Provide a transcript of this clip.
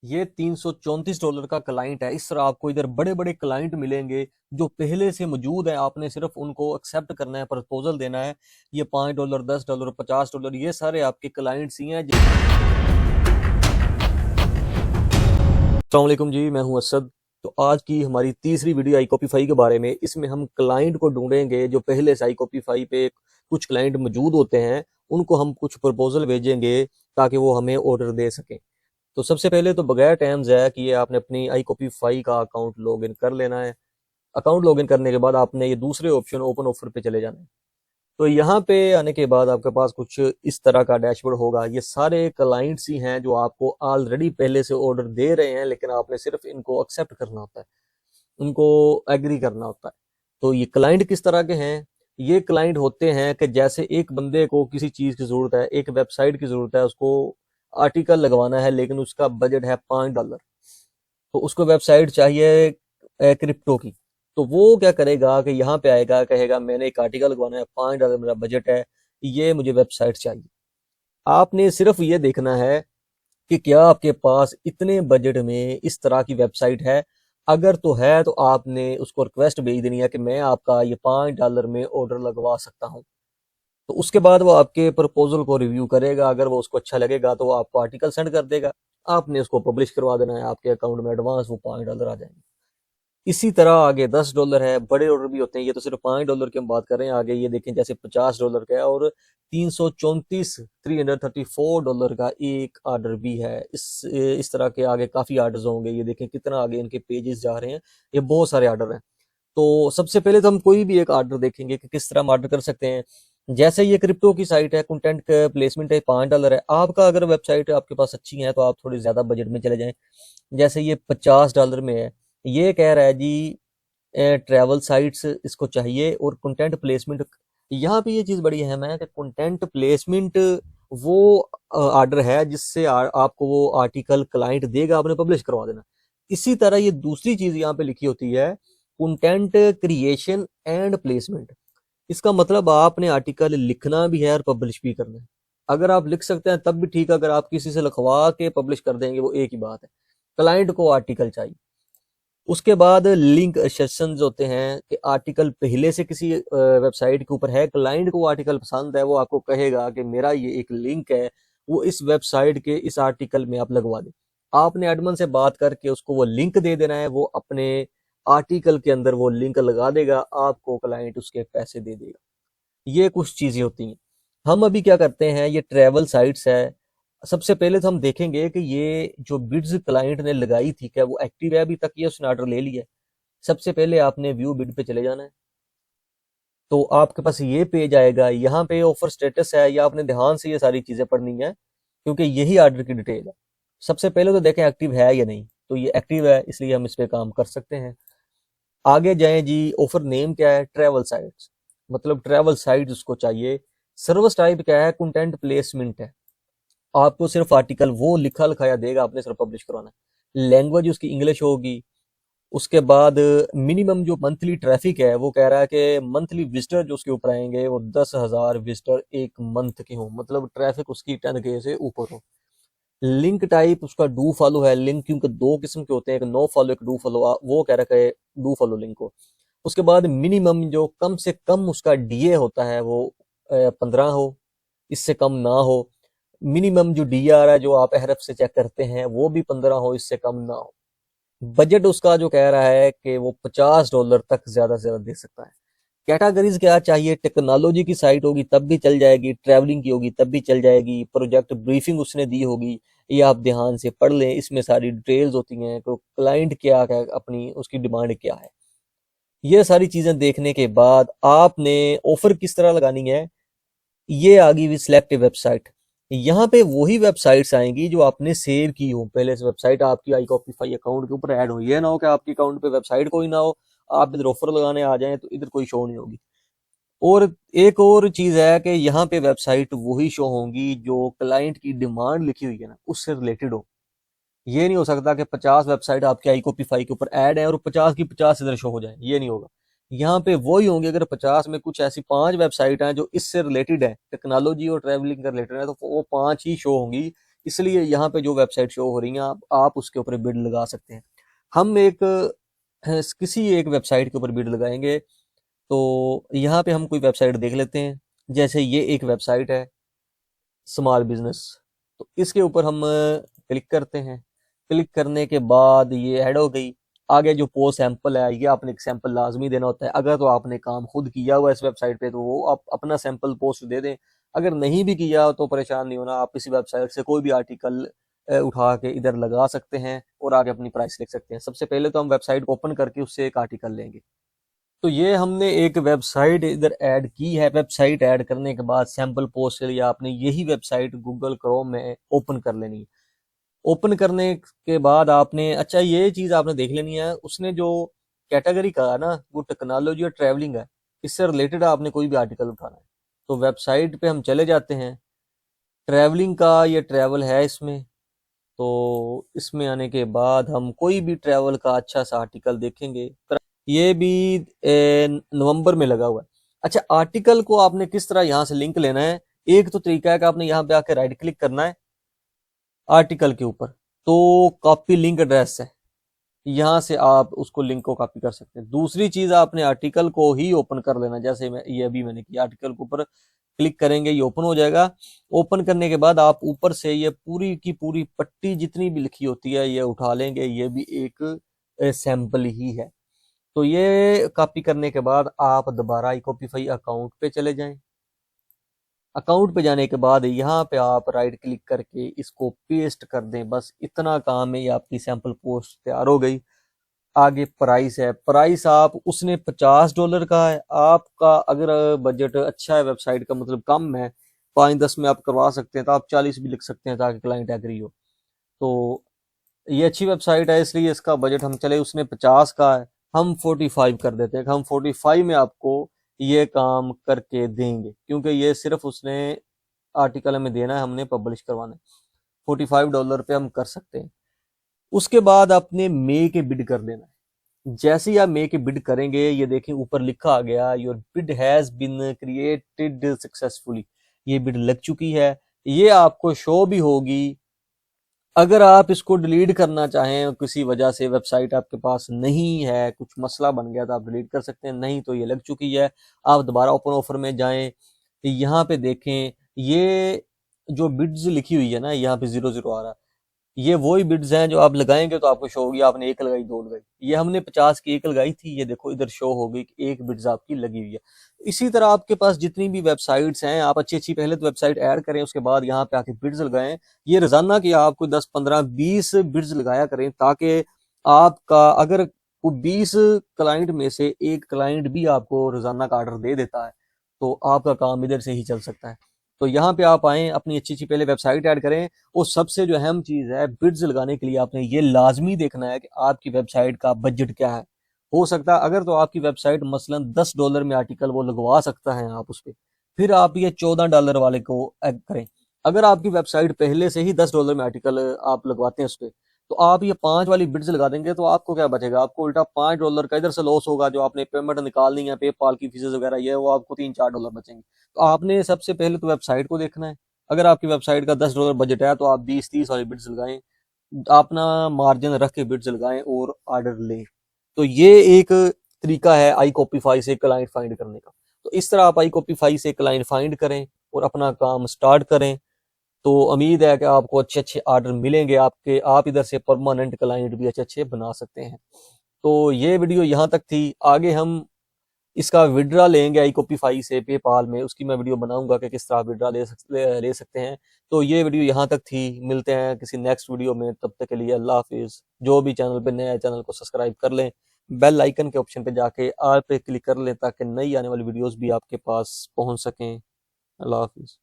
ये $334 का क्लाइंट है। इस तरह आपको इधर बड़े बड़े क्लाइंट मिलेंगे जो पहले से मौजूद है, आपने सिर्फ उनको एक्सेप्ट करना है, प्रपोजल देना है। ये $5, $10, $50, ये सारे आपके क्लाइंट्स ही हैं। अस्सलाम वालेकुम जी, मैं हूं असद। तो आज की हमारी तीसरी वीडियो iCopify के बारे में। इसमें हम क्लाइंट को ढूंढेंगे जो पहले से iCopify पे कुछ क्लाइंट मौजूद होते हैं, उनको हम कुछ प्रपोजल भेजेंगे ताकि वो हमें ऑर्डर दे सकें। तो सबसे पहले तो बगैर टाइम ज़ाया किए आपने अपनी iCopify का अकाउंट लॉगिन कर लेना है। अकाउंट लॉगिन करने के बाद आपने ये दूसरे ऑप्शन ओपन ऑफर पे चले जाना है। तो यहाँ पे आने के बाद आपके पास कुछ इस तरह का डैशबोर्ड होगा। ये सारे क्लाइंट्स ही हैं जो आपको ऑलरेडी पहले से ऑर्डर दे रहे हैं, लेकिन आपने सिर्फ इनको एक्सेप्ट करना होता है, उनको एग्री करना होता है। तो ये क्लाइंट किस तरह के हैं? ये क्लाइंट होते हैं कि जैसे एक बंदे को किसी चीज़ की ज़रूरत है, एक वेबसाइट की ज़रूरत है, उसको आर्टिकल लगवाना है, लेकिन उसका बजट है $5। तो उसको वेबसाइट चाहिए क्रिप्टो की। तो वो क्या करेगा कि यहाँ पे आएगा, कहेगा मैंने एक आर्टिकल लगवाना है, $5 मेरा बजट है, ये मुझे वेबसाइट चाहिए। आपने सिर्फ ये देखना है कि क्या आपके पास इतने बजट में इस तरह की वेबसाइट है। अगर तो है तो आपने उसको रिक्वेस्ट भेज देनी है कि मैं आपका ये $5 में ऑर्डर लगवा सकता हूँ। तो उसके बाद वो आपके प्रपोजल को रिव्यू करेगा। अगर वो उसको अच्छा लगेगा तो वो आपको आर्टिकल सेंड कर देगा। आपने उसको पब्लिश करवा देना है, आपके अकाउंट में एडवांस वो $5 आ जाएंगे। इसी तरह आगे $10 है, बड़े ऑर्डर भी होते हैं। ये तो सिर्फ $5 की हम बात कर रहे हैं। आगे ये देखें, जैसे $50 का है, और 334 $334 का एक ऑर्डर भी है। इस तरह के आगे काफी ऑर्डर्स होंगे। ये देखें कितना आगे इनके पेजेस जा रहे हैं, ये बहुत सारे ऑर्डर हैं। तो सबसे पहले तो हम कोई भी एक ऑर्डर देखेंगे कि किस तरह हम ऑर्डर कर सकते हैं। जैसे ये क्रिप्टो की साइट है, कंटेंट का प्लेसमेंट है, $5 है। आपका अगर वेबसाइट आपके पास अच्छी है तो आप थोड़ी ज्यादा बजट में चले जाएं। जैसे ये $50 में है। ये कह रहा है जी ट्रैवल साइट्स इसको चाहिए, और कंटेंट प्लेसमेंट। यहाँ पे ये चीज बड़ी अहम है कि कंटेंट प्लेसमेंट वो ऑर्डर है जिससे आपको वो आर्टिकल क्लाइंट देगा, आपने पब्लिश करवा देना। इसी तरह ये दूसरी चीज यहाँ पे लिखी होती है, कंटेंट क्रिएशन एंड प्लेसमेंट। इसका मतलब आपने आर्टिकल लिखना भी है और पब्लिश भी करना है। अगर आप लिख सकते हैं तब भी ठीक है, अगर आप किसी से लिखवा के पब्लिश कर देंगे वो एक ही बात है। क्लाइंट को आर्टिकल चाहिए। उसके बाद लिंक सेशंस होते हैं कि आर्टिकल पहले से किसी वेबसाइट के ऊपर है, क्लाइंट को आर्टिकल पसंद है, वो आपको कहेगा कि मेरा ये एक लिंक है, वो इस वेबसाइट के इस आर्टिकल में आप लगवा दें। आपने एडमन से बात करके उसको वो लिंक दे देना है, वो अपने आर्टिकल के अंदर वो लिंक लगा देगा, आपको क्लाइंट उसके पैसे दे देगा। ये कुछ चीजें होती हैं। हम अभी क्या करते हैं, ये ट्रैवल साइट्स है। सबसे पहले तो हम देखेंगे कि ये जो बिड्स क्लाइंट ने लगाई थी क्या वो एक्टिव है अभी तक, ये उसने ऑर्डर ले लिया है। सबसे पहले आपने व्यू बिड पे चले जाना है। तो आपके पास ये पेज आएगा, यहाँ पे ऑफर स्टेटस है, या आपने ध्यान से ये सारी चीजें पढ़नी है क्योंकि यही ऑर्डर की डिटेल है। सबसे पहले तो देखें एक्टिव है या नहीं। तो ये एक्टिव है, इसलिए हम इस पे काम कर सकते हैं। आगे जाएं जी। ऑफर नेम क्या है? ट्रैवल साइट्स, मतलब ट्रैवल साइट उसको चाहिए। सर्विस टाइप क्या है? कंटेंट प्लेसमेंट है। आपको सिर्फ आर्टिकल वो लिखा लिखाया देगा, आपने सिर्फ पब्लिश करवाना है। लैंग्वेज उसकी इंग्लिश होगी। उसके बाद मिनिमम जो मंथली ट्रैफिक है, वो कह रहा है कि मंथली विजिटर जो उसके ऊपर आएंगे वो 10,000 विजिटर एक मंथ के हो, मतलब ट्रैफिक उसकी 10K से ऊपर हो। लिंक टाइप उसका डू फॉलो है। लिंक क्योंकि दो किस्म के होते हैं, एक नो फॉलो एक डू फॉलो, वो कह रहा है डू फॉलो लिंक को। उसके बाद मिनिमम जो कम से कम उसका डीए होता है वो 15 हो, इससे कम ना हो। मिनिमम जो डीआर है जो आप एहरफ से चेक करते हैं वो भी 15 हो, इससे कम ना हो। बजट उसका जो कह रहा है कि वो $50 तक ज्यादा से ज्यादा दे सकता है। कैटेगरीज क्या चाहिए? टेक्नोलॉजी की साइट होगी तब भी चल जाएगी, ट्रैवलिंग की होगी तब भी चल जाएगी, प्रोजेक्ट ब्रीफिंग उसने दी होगी, ये आप ध्यान से पढ़ लें। इसमें सारी डिटेल्स होती हैं तो क्लाइंट क्या है, अपनी उसकी डिमांड क्या है। ये सारी चीजें देखने के बाद आपने ऑफर किस तरह लगानी है। ये आ गई सिलेक्ट वेबसाइट। यहाँ पे वही वेबसाइट्स आएंगी जो आपने सेव की हो पहले से। वेबसाइट आपकी iCopify अकाउंट के ऊपर ऐड हो, ये ना हो कि आपके अकाउंट पे वेबसाइट कोई ना हो, आप इधर ऑफर लगाने आ जाएं तो इधर कोई शो नहीं होगी। और एक और चीज है कि यहाँ पे वेबसाइट वही शो होंगी जो क्लाइंट की डिमांड लिखी हुई है ना उससे रिलेटेड हो। ये नहीं हो सकता कि 50 वेबसाइट आपके iCopify के ऊपर ऐड है और 50 की 50 इधर शो हो जाए, ये नहीं होगा। यहाँ पे वही होंगे। अगर 50 में कुछ ऐसी 5 वेबसाइट हैं जो इससे रिलेटेड है, टेक्नोलॉजी और ट्रैवलिंग का रिलेटेड है, तो वो 5 ही शो होंगी। इसलिए यहाँ पे जो वेबसाइट शो हो रही है आप उसके ऊपर बिड लगा सकते हैं। हम किसी एक वेबसाइट के ऊपर बिड लगाएंगे। तो यहाँ पे हम कोई वेबसाइट देख लेते हैं। जैसे ये एक वेबसाइट है स्मॉल बिजनेस, तो इसके ऊपर हम क्लिक करते हैं। क्लिक करने के बाद ये ऐड हो गई। आगे जो पोस्ट सैंपल है, ये आपने एक सैंपल लाजमी देना होता है। अगर तो आपने काम खुद किया हुआ है इस वेबसाइट पे तो वो आप अपना सैंपल पोस्ट दे दें। अगर नहीं भी किया तो परेशान नहीं होना, आप इसी वेबसाइट से कोई भी आर्टिकल उठा के इधर लगा सकते हैं और आगे अपनी प्राइस लिख सकते हैं। सबसे पहले तो हम वेबसाइट ओपन करके उससे एक आर्टिकल लेंगे। तो ये हमने एक वेबसाइट इधर ऐड की है। वेबसाइट ऐड करने के बाद सैंपल पोस्ट के लिए आपने यही वेबसाइट गूगल क्रोम में ओपन कर लेनी है। ओपन करने के बाद आपने ये चीज आपने देख लेनी है, उसने जो कैटेगरी कहा ना वो टेक्नोलॉजी और ट्रैवलिंग है, इससे रिलेटेड आपने कोई भी आर्टिकल उठाना है। तो वेबसाइट पे हम चले जाते हैं। ट्रैवलिंग का ये ट्रैवल है इसमें। तो इसमें आने के बाद हम कोई भी ट्रैवल का अच्छा सा आर्टिकल देखेंगे। ये भी नवंबर में लगा हुआ है। अच्छा, आर्टिकल को आपने किस तरह यहाँ से लिंक लेना है। एक तो तरीका है कि आपने यहाँ पे आके राइट क्लिक करना है आर्टिकल के ऊपर, तो कॉपी लिंक एड्रेस है, यहाँ से आप उसको लिंक को कॉपी कर सकते हैं। दूसरी चीज आपने आर्टिकल को ही ओपन कर लेना। जैसे ये अभी मैंने किया, आर्टिकल के ऊपर क्लिक करेंगे ये ओपन हो जाएगा। ओपन करने के बाद आप ऊपर से ये पूरी की पूरी पट्टी जितनी भी लिखी होती है ये उठा लेंगे। ये भी एक सैंपल ही है। तो ये कॉपी करने के बाद आप दोबारा iCopify अकाउंट पे चले जाएं। अकाउंट पे जाने के बाद यहाँ पे आप राइट क्लिक करके इसको पेस्ट कर दें। बस इतना काम है, ये आपकी सैंपल पोस्ट तैयार हो गई। आगे प्राइस है, प्राइस आप उसने $50 का है। आपका अगर बजट अच्छा है, वेबसाइट का मतलब कम है, 5-10 में आप करवा सकते हैं, तो आप 40 भी लिख सकते हैं ताकि क्लाइंट एग्री हो। तो ये अच्छी वेबसाइट है इसलिए इसका बजट हम चले, उसने 50 का है, हम 45 कर देते हैं। हम 45 में आपको ये काम करके देंगे, क्योंकि ये सिर्फ उसने आर्टिकल हमें देना है, हमने पब्लिश करवाना है। $45 पे हम कर सकते हैं। उसके बाद आपने मे के बिड कर देना है। जैसे ही आप मे के बिड करेंगे, ये देखें ऊपर लिखा आ गया your bid has been created successfully. ये बिड लग चुकी है, ये आपको शो भी होगी। अगर आप इसको डिलीट करना चाहें, किसी वजह से वेबसाइट आपके पास नहीं है, कुछ मसला बन गया, तो आप डिलीट कर सकते हैं। नहीं तो ये लग चुकी है। आप दोबारा ओपन ऑफर में जाएं, यहाँ पे देखें ये जो बिड्स लिखी हुई है ना, यहाँ पे 00 आ रहा है, ये वही बिड्स हैं जो आप लगाएंगे तो आपको शो होगी। आपने एक लगाई, दो लगाई, ये हमने 50 की एक लगाई थी, ये देखो इधर शो होगी कि एक बिड्स आपकी लगी हुई है। इसी तरह आपके पास जितनी भी वेबसाइट्स हैं, आप अच्छी अच्छी पहले तो वेबसाइट ऐड करें, उसके बाद यहाँ पे आके बिड्स लगाएं। ये रोजाना की आपको 10-15-20 बिड्स लगाया करें, ताकि आपका अगर 20 क्लाइंट में से एक क्लाइंट भी आपको रोजाना का ऑर्डर दे देता है तो आपका काम इधर से ही चल सकता है। तो यहाँ पे आप आए, अपनी अच्छी अच्छी पहले वेबसाइट ऐड करें। और सबसे जो अहम चीज है, बिड्स लगाने के लिए आपने ये लाजमी देखना है कि आपकी वेबसाइट का बजट क्या है। हो सकता है अगर तो आपकी वेबसाइट मसलन $10 में आर्टिकल वो लगवा सकता है आप उस पर, फिर आप ये $14 वाले को ऐड करें। अगर आपकी वेबसाइट पहले से ही $10 में आर्टिकल आप लगवाते हैं उस पर, तो आप ये 5 वाली बिड्स लगा देंगे तो आपको क्या बचेगा, आपको उल्टा $5 का इधर से लॉस होगा। जो आपने पेमेंट निकालनी है, पेपाल की फीसेस वगैरह, ये वो आपको $3-4 बचेंगे। तो आपने सबसे पहले तो वेबसाइट को देखना है। अगर आपकी वेबसाइट का $10 बजट है तो आप 20-30 वाली बिड्स लगाएं, अपना मार्जिन रख के बिड्स लगाएं और ऑर्डर लें। तो ये एक तरीका है iCopify से क्लाइंट फाइंड करने का। तो इस तरह आप iCopify से क्लाइंट फाइंड करें और अपना काम स्टार्ट करें। तो उम्मीद है कि आपको अच्छे अच्छे ऑर्डर मिलेंगे, आप इधर से परमानेंट क्लाइंट भी अच्छे अच्छे बना सकते हैं। तो ये वीडियो यहाँ तक थी। आगे हम इसका विड्रा लेंगे iCopify से पेपाल में, उसकी मैं वीडियो बनाऊंगा कि किस तरह विड्रा ले सकते हैं। तो ये वीडियो यहाँ तक थी। मिलते हैं किसी नेक्स्ट वीडियो में, तब तक के लिए अल्लाह हाफिज। जो भी चैनल पे नया है चैनल को सब्सक्राइब कर लें, बेल आइकन के ऑप्शन पे जाके ऑल पे क्लिक कर लें ताकि नई आने वाली वीडियोस भी आपके पास पहुंच सकें। अल्लाह हाफिज।